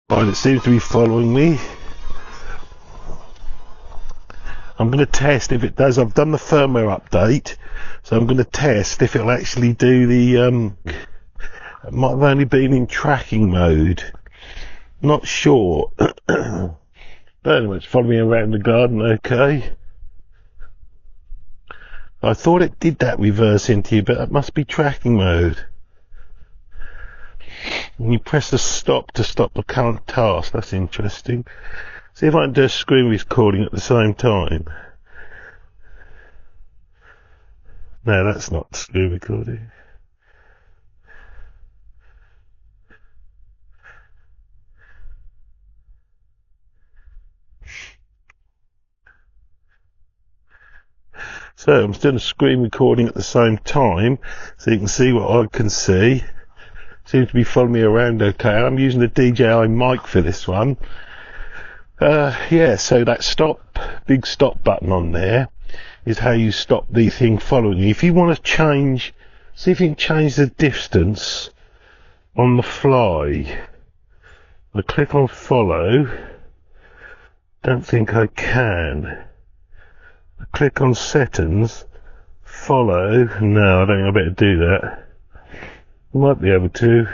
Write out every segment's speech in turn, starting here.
Right, it seems to be following me. I'm going to test if it does. I've done the firmware update, so I'm going to test if it'll actually do the it might have only been in tracking mode, not sure. But anyway, it's following me around the garden. Okay, I thought it did that reverse into you, but that must be tracking mode. And you press the stop to stop the current task. That's interesting. See if I can do a screen recording at the same time. No, that's not screen recording. So I'm doing a screen recording at the same time, so you can see what I can see. Seems to be following me around okay. I'm using the DJI Mic for this one. Yeah, so that big stop button on there is how you stop the thing following you. If you want to change, see if you can change the distance on the fly. I click on follow. Don't think I can. I click on settings. Follow. No, I don't think I better do that. I might be able to.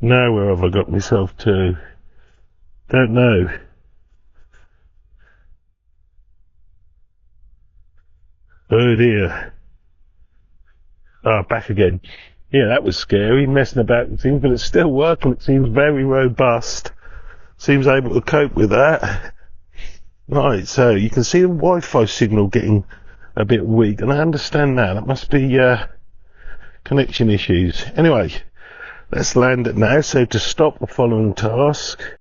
Now where have I got myself to? Don't know. Oh dear. Back again. Yeah, that was scary, messing about with things, but it's still working. It seems very robust. Seems able to cope with that. Right, so you can see the Wi-Fi signal getting a bit weak, and I understand that. That must be connection issues. Anyway, let's land it now. So to stop the following task,